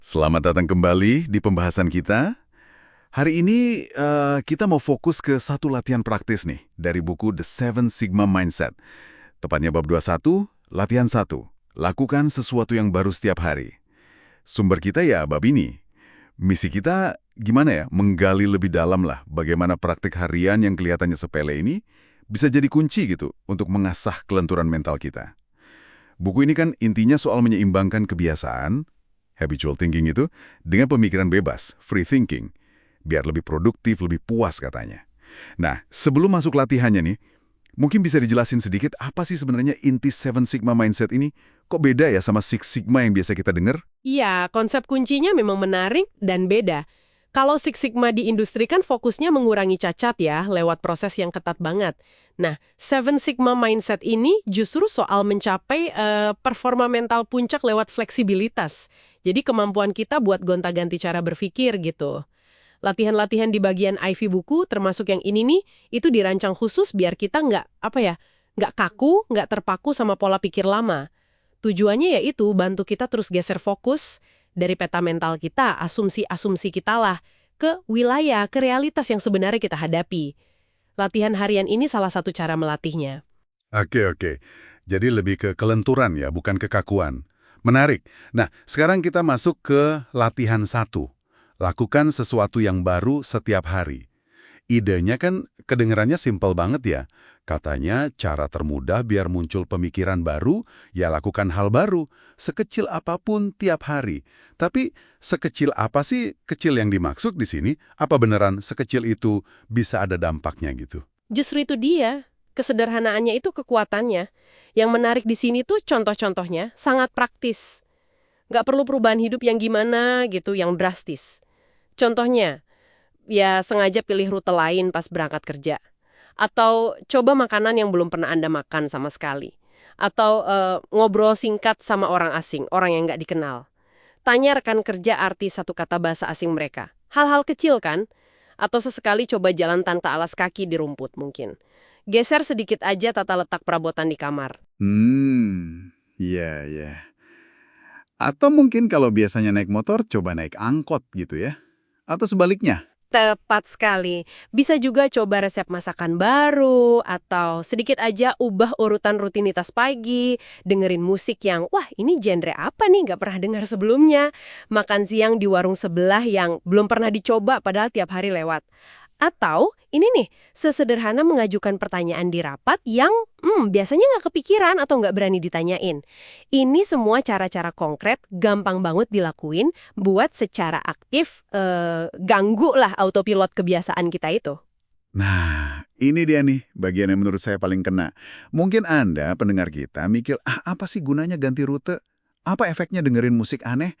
Selamat datang kembali di pembahasan kita. Hari ini kita mau fokus ke satu latihan praktis nih dari buku The Seven Sigma Mindset. Tepatnya bab 21, latihan 1. Lakukan sesuatu yang baru setiap hari. Sumber kita ya bab ini. Misi kita gimana ya? Menggali lebih dalam lah bagaimana praktik harian yang kelihatannya sepele ini bisa jadi kunci gitu untuk mengasah kelenturan mental kita. Buku ini kan intinya soal menyeimbangkan kebiasaan, habitual thinking itu, dengan pemikiran bebas, free thinking, biar lebih produktif, lebih puas katanya. Nah, sebelum masuk latihannya nih, mungkin bisa dijelasin sedikit apa sih sebenarnya inti Seven Sigma Mindset ini? Kok beda ya sama Six Sigma yang biasa kita dengar? Iya, konsep kuncinya memang menarik dan beda. Kalau Six Sigma di industri kan fokusnya mengurangi cacat ya, lewat proses yang ketat banget. Nah, Seven Sigma Mindset ini justru soal mencapai performa mental puncak lewat fleksibilitas. Jadi kemampuan kita buat gonta-ganti cara berpikir gitu. Latihan-latihan di bagian IV buku, termasuk yang ini nih, itu dirancang khusus biar kita nggak kaku, nggak terpaku sama pola pikir lama. Tujuannya yaitu bantu kita terus geser fokus dari peta mental kita, asumsi-asumsi kita lah, ke wilayah, ke realitas yang sebenarnya kita hadapi. Latihan harian ini salah satu cara melatihnya. Oke. Jadi lebih ke kelenturan ya, bukan kekakuan. Menarik. Nah, sekarang kita masuk ke latihan 1. Lakukan sesuatu yang baru setiap hari. Idenya kan kedengarannya simpel banget ya. Katanya cara termudah biar muncul pemikiran baru, ya lakukan hal baru, sekecil apapun tiap hari. Tapi sekecil apa sih kecil yang dimaksud di sini? Apa beneran sekecil itu bisa ada dampaknya gitu? Justru itu dia, kesederhanaannya itu kekuatannya. Yang menarik di sini tuh contoh-contohnya sangat praktis. Nggak perlu perubahan hidup yang gimana gitu, yang drastis. Contohnya, ya sengaja pilih rute lain pas berangkat kerja. Atau coba makanan yang belum pernah Anda makan sama sekali. Atau ngobrol singkat sama orang asing, orang yang nggak dikenal. Tanya rekan kerja arti satu kata bahasa asing mereka. Hal-hal kecil kan? Atau sesekali coba jalan tanpa alas kaki di rumput mungkin. Geser sedikit aja tata letak perabotan di kamar. Iya. Atau mungkin kalau biasanya naik motor, coba naik angkot gitu ya. Atau sebaliknya. Tepat sekali. Bisa juga coba resep masakan baru, atau sedikit aja ubah urutan rutinitas pagi, dengerin musik yang, wah ini genre apa nih, nggak pernah dengar sebelumnya. Makan siang di warung sebelah yang belum pernah dicoba padahal tiap hari lewat. Atau, ini nih, sesederhana mengajukan pertanyaan di rapat yang biasanya nggak kepikiran atau nggak berani ditanyain. Ini semua cara-cara konkret, gampang banget dilakuin, buat secara aktif ganggu lah autopilot kebiasaan kita itu. Nah, ini dia nih bagian yang menurut saya paling kena. Mungkin Anda, pendengar kita, mikir, apa sih gunanya ganti rute? Apa efeknya dengerin musik aneh?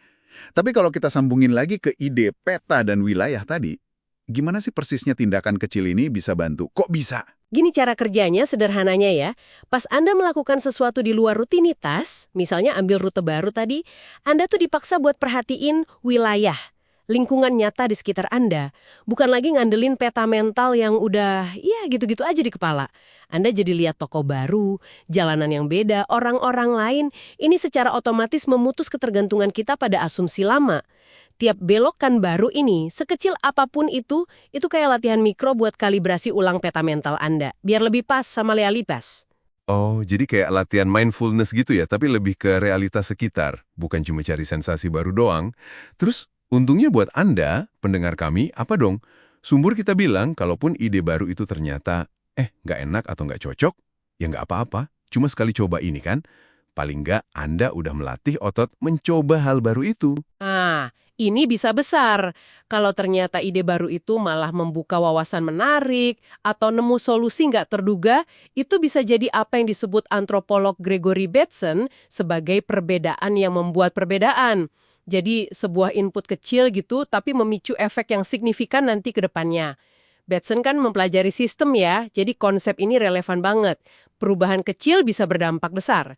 Tapi kalau kita sambungin lagi ke ide peta dan wilayah tadi, gimana sih persisnya tindakan kecil ini bisa bantu? Kok bisa? Gini cara kerjanya sederhananya ya, pas Anda melakukan sesuatu di luar rutinitas, misalnya ambil rute baru tadi, Anda tuh dipaksa buat perhatiin wilayah, lingkungan nyata di sekitar Anda. Bukan lagi ngandelin peta mental yang udah, ya gitu-gitu aja di kepala. Anda jadi lihat toko baru, jalanan yang beda, orang-orang lain. Ini secara otomatis memutus ketergantungan kita pada asumsi lama. Tiap belokan baru ini, sekecil apapun itu kayak latihan mikro buat kalibrasi ulang peta mental Anda, biar lebih pas sama realitas. Oh, jadi kayak latihan mindfulness gitu ya, tapi lebih ke realitas sekitar, bukan cuma cari sensasi baru doang. Terus, untungnya buat Anda, pendengar kami, apa dong? Sumber kita bilang, kalaupun ide baru itu ternyata, nggak enak atau nggak cocok, ya nggak apa-apa, cuma sekali coba ini kan. Paling nggak Anda udah melatih otot mencoba hal baru itu. Ah, ini bisa besar. Kalau ternyata ide baru itu malah membuka wawasan menarik atau nemu solusi nggak terduga, itu bisa jadi apa yang disebut antropolog Gregory Bateson sebagai perbedaan yang membuat perbedaan. Jadi sebuah input kecil gitu tapi memicu efek yang signifikan nanti ke depannya. Bateson kan mempelajari sistem ya, jadi konsep ini relevan banget. Perubahan kecil bisa berdampak besar.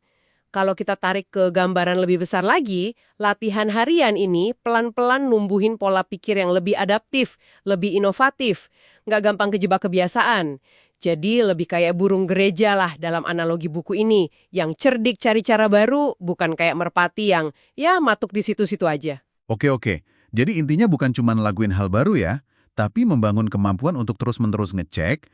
Kalau kita tarik ke gambaran lebih besar lagi, latihan harian ini pelan-pelan numbuhin pola pikir yang lebih adaptif, lebih inovatif, nggak gampang kejebak kebiasaan. Jadi lebih kayak burung gereja lah dalam analogi buku ini, yang cerdik cari cara baru, bukan kayak merpati yang ya matuk di situ-situ aja. Oke. Jadi intinya bukan cuma ngelakuin hal baru ya, tapi membangun kemampuan untuk terus-menerus ngecek,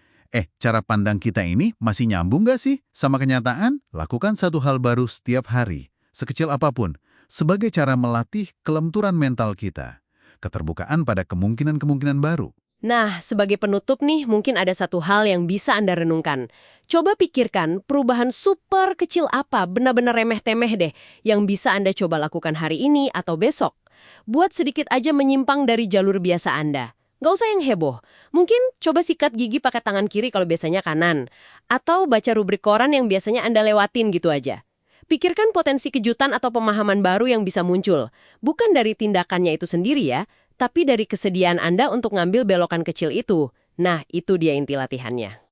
cara pandang kita ini masih nyambung nggak sih sama kenyataan? Lakukan satu hal baru setiap hari, sekecil apapun, sebagai cara melatih kelenturan mental kita. Keterbukaan pada kemungkinan-kemungkinan baru. Nah, sebagai penutup nih, mungkin ada satu hal yang bisa Anda renungkan. Coba pikirkan perubahan super kecil apa, benar-benar remeh-temeh deh, yang bisa Anda coba lakukan hari ini atau besok. Buat sedikit aja menyimpang dari jalur biasa Anda. Nggak usah yang heboh. Mungkin coba sikat gigi pakai tangan kiri kalau biasanya kanan. Atau baca rubrik koran yang biasanya Anda lewatin gitu aja. Pikirkan potensi kejutan atau pemahaman baru yang bisa muncul. Bukan dari tindakannya itu sendiri ya, tapi dari kesediaan Anda untuk ngambil belokan kecil itu. Nah, itu dia inti latihannya.